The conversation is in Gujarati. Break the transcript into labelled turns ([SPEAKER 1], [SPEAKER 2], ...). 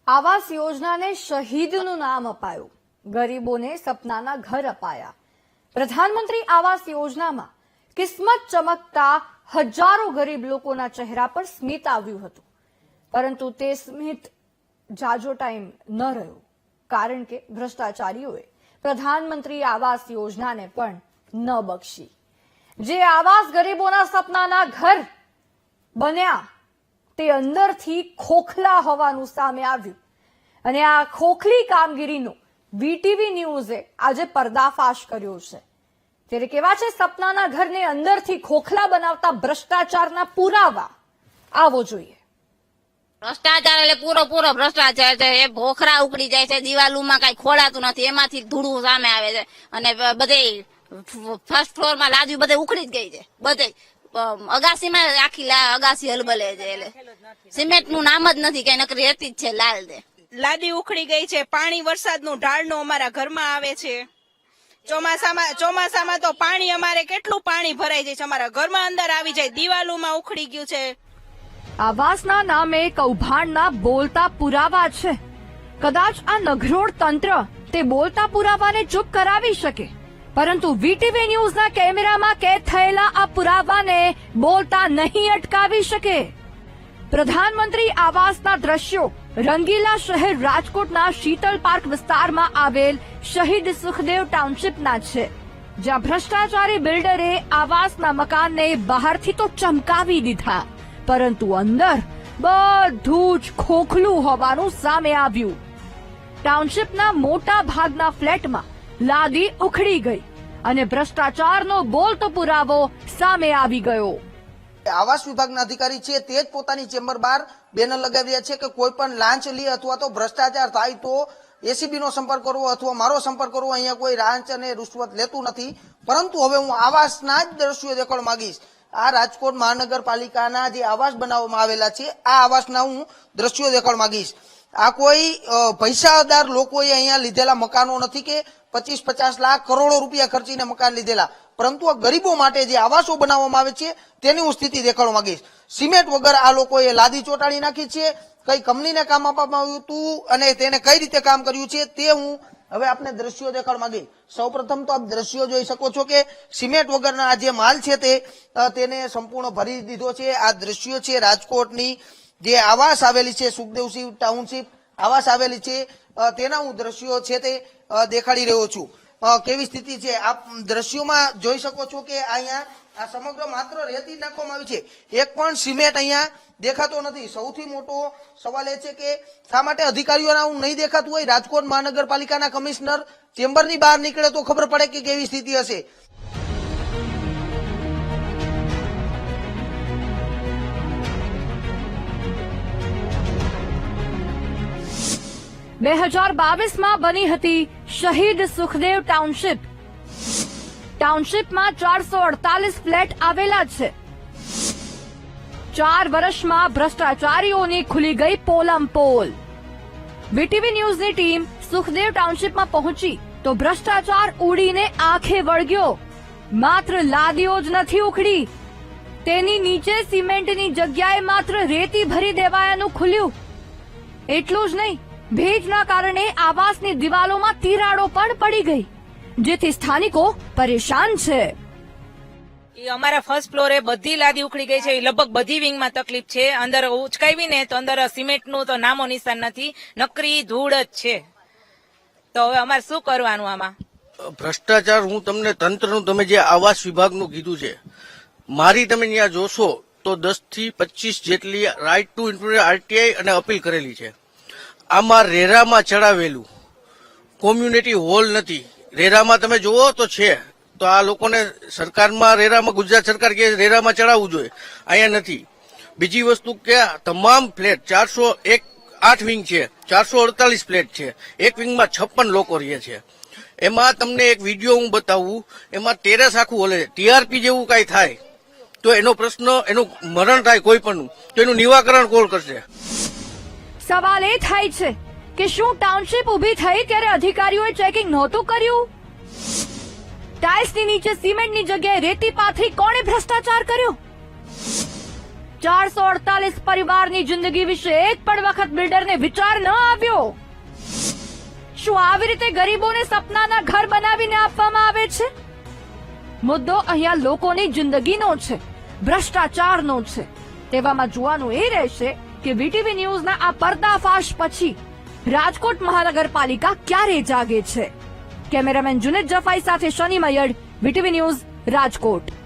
[SPEAKER 1] આવાસ યોજનાને શહીદનું નામ અપાયું, ગરીબોને સપનાના ઘર અપાયા। પ્રધાનમંત્રી આવાસ યોજનામાં કિસ્મત ચમકતા હજારો ગરીબ લોકોના ચહેરા પર સ્મિત આવ્યું હતું, પરંતુ તે સ્મિત જાજો ટાઈમ ન રહ્યો, કારણ કે ભ્રષ્ટાચારીઓએ પ્રધાનમંત્રી આવાસ યોજનાને પણ ન બક્ષી। જે આવાસ ગરીબોના સપનાના ઘર બન્યા તે અંદરથી ખોખલા હોવાનું સામે આવ્યું, અને આ ખોખલી કામગીરીનો વીટીવી ન્યૂઝે આજે પર્દાફાશ કર્યો છે। ત્યારે કેવા છે સપનાના ઘરને અંદરથી ખોખલા બનાવતા ભ્રષ્ટાચારના પુરાવા, આવો જોઈએ।
[SPEAKER 2] ભ્રષ્ટાચાર એટલે પૂરો ભ્રષ્ટાચાર છે। એ ભોખરા ઉકળી જાય છે, દિવાલોમાં કઈ ખોડાતું નથી, એમાંથી ધૂળું સામે આવે છે, અને બધે ફર્સ્ટ ફ્લોર માં લાદી બધે ઉખડી જ ગઈ છે, બધે અગાસીમાં આખી અગાસી હલબલે છે, એટલે સિમેન્ટ નું નામ જ નથી, કઈ નકરી રેતી જ છે, લાલ દે
[SPEAKER 3] લાદી ઉખડી ગઈ છે। પાણી વરસાદનું ઢાળનું અમારા ઘરમાં આવે છે। ચોમાસામાં તો પાણી અમારે કેટલું પાણી ભરાઈ જાય છે, અમારા ઘરમાં અંદર આવી જાય, દિવાલોમાં ઉખડી ગયું છે।
[SPEAKER 1] આવાસના નામે કૌભાંડના બોલતા પુરાવા છે। કદાચ આ નઘરોડ તંત્ર તે બોલતા પુરાવાને ચૂપ કરાવી શકે, પરંતુ વીટીવી ન્યૂઝના કેમેરામાં કેદ થયેલા આ પુરાવાને બોલતા નહીં અટકાવી શકે। પ્રધાનમંત્રી આવાસના દ્રશ્યો રંગીલા શહેર રાજકોટના શીતલ પાર્ક વિસ્તારમાં આવેલ શહીદ સુખદેવ ટાઉનશીપના છે, જ્યાં ભ્રષ્ટાચારી બિલ્ડરે આવાસના મકાનને બહારથી તો ચમકાવી દીધા, પરંતુ અંદર બધું જ ખોખલું હોવાનું સામે આવ્યું। ટાઉનશીપના મોટા ભાગના ફ્લેટમાં લાદી ઉખડી ગઈ અને ભ્રષ્ટાચારનો બોલતો પુરાવો સામે આવી ગયો।
[SPEAKER 4] આવાસ વિભાગના અધિકારી છે તે જ પોતાની ચેમ્બર બહાર બેનર લગાવી રહ્યા છે કે કોઈ પણ લાંચ લે અથવા તો ભ્રષ્ટાચાર થાય તો એસીબી નો સંપર્ક કરવો અથવા મારો સંપર્ક કરવો, અહીંયા કોઈ લાંચ અને રૂશ્વત લેતું નથી। પરંતુ હવે હું આવાસના જ દ્રશ્યો દેખાડવા માંગીશ। આ રાજકોટ મહાનગરપાલિકાના જે આવાસ બનાવવામાં આવેલા છે, આ આવાસના હું દ્રશ્યો દેખાડવા માંગીશ। આ કોઈ પૈસાદાર લોકોએ અહીંયા લીધેલા મકાનો નથી કે 25-50 લાખ કરોડો રૂપિયા ખર્ચીને મકાન લીધેલા, પરંતુ આ ગરીબો માટે જે આવાસો બનાવવામાં આવે છે તેની હું સ્થિતિ દેખાડવા માંગીશ। સિમેન્ટ વગર આ લોકોએ લાદી ચોટાડી નાખી છે, કઈ કંપનીને કામ આપવામાં આવ્યું હતું અને તેને કઈ રીતે કામ કર્યું છે તે હું હવે આપને દ્રશ્યો દેખાડવા માંગીશ। સૌપ્રથમ તો આપ દ્રશ્યો જોઈ શકો છો કે સિમેન્ટ વગરના આ જે માલ છે તેને સંપૂર્ણ ભરી દીધો છે। આ દ્રશ્યો છે રાજકોટની જે આવાસ આવેલી છે, સુખદેવસિંહ ટાઉનશીપ આવાસ આવેલી છે, તેના હું દ્રશ્યો છે તે દેખાડી રહ્યો છું। કેવી સ્થિતિ છે આપ દ્રશ્યોમાં જોઈ શકો છો કે અહીંયા આ સમગ્ર માત્ર રેતી નાખવામાં આવી છે, એક પણ સિમેન્ટ અહીંયા દેખાતો નથી। સૌથી મોટો સવાલ એ છે કે શા માટે અધિકારીઓના નહીં દેખાતું હોય? રાજકોટ મહાનગરપાલિકાના કમિશનર ચેમ્બરની બહાર નીકળે તો ખબર પડે કે કેવી સ્થિતિ હશે।
[SPEAKER 1] 2022માં બની હતી શહીદ સુખદેવ ટાઉનશીપ। ટાઉનશીપમાં 448 ફ્લેટ આવેલા છે। 4 વર્ષમાં ભ્રષ્ટાચારીઓની ખુલી ગઈ પોલમ પોલ। વીટીવી ન્યૂઝની ટીમ સુખદેવ ટાઉનશીપમાં પહોંચી તો ભ્રષ્ટાચાર ઉડીને આંખે વળગ્યો। માત્ર લાદીઓ જ નથી ઉખડી, તેની નીચે સિમેન્ટની જગ્યાએ માત્ર રેતી ભરી દેવાયાનું ખુલ્યું। એટલું જ નહીં, ભેજના કારણે આવાસની દિવાલોમાં તિરાડો પણ પડી ગઈ, જેથી સ્થાનિકો પરેશાન છે।
[SPEAKER 3] અમારા ફર્સ્ટ ફ્લોરે બધી લાદી ઉખડી ગઈ છે, લગભગ બધી વિંગમાં તકલીફ છે। અંદર ઉચકાવીને તો અંદર સિમેન્ટનું તો નામો નિશાન નથી, નકરી ધૂળ જ છે। તો હવે અમારે શું કરવાનું આમાં?
[SPEAKER 5] ભ્રષ્ટાચાર હું તમને તંત્રનું, તમે જે આવાસ વિભાગનું કીધું છે, મારી તમે ત્યાં જોશો તો 10 થી 25 જેટલી રાઇટ ટુ ઇન્ફોર્મેશન આરટીઆઈ અને અપીલ કરેલી છે। આમાં રેરામાં ચડાવેલું કોમ્યુનિટી હોલ નથી। રેરામાં તમે જુઓ તો છે, તો આ લોકોને સરકારમાં રેરામાં ગુજરાત સરકાર કે રેરામાં ચડાવવું જોઈએ, અહીંયા નથી। બીજી વસ્તુ કે તમામ ફ્લેટ 408 વિંગ છે, 448 ફ્લેટ છે, એક વિંગમાં 56 લોકો રહે છે। એમાં તમને એક વિડીયો હું બતાવું, એમાં ટેરેસ આખું હોલે, ટીઆરપી જેવું કઈ થાય તો એનો પ્રશ્ન, એનું મરણ થાય કોઈ પણ, તો એનું નિવાકરણ કોણ કરશે?
[SPEAKER 1] સવાલ એ થાય છે કે શું ટાઉનશીપ ઉભી થઈ ત્યારે અધિકારીઓએ ચેકિંગ નહોતું કર્યું? ટાઇલ્સની નીચે સિમેન્ટની જગ્યાએ રેતી પાથરી કોણે ભ્રષ્ટાચાર કર્યો? 448 પરિવારની જિંદગી વિશે એક પણ વખત બિલ્ડરને વિચાર ન આવ્યો? શું આવી રીતે ગરીબોને સપનાના ઘર બનાવીને આપવામાં આવે છે? મુદ્દો અહીંયા લોકોની જિંદગીનો છે, ભ્રષ્ટાચારનો છે. તેવામાં જોવાનું એ રહેશે કે વીટીવી ન્યૂઝના આ પર્દાફાશ પછી રાજકોટ મહાનગરપાલિકા ક્યારે જાગે છે. કેમેરામેન જુનેદ જફાઈ સાથે શનિ મયડ, વીટીવી ન્યૂઝ, રાજકોટ.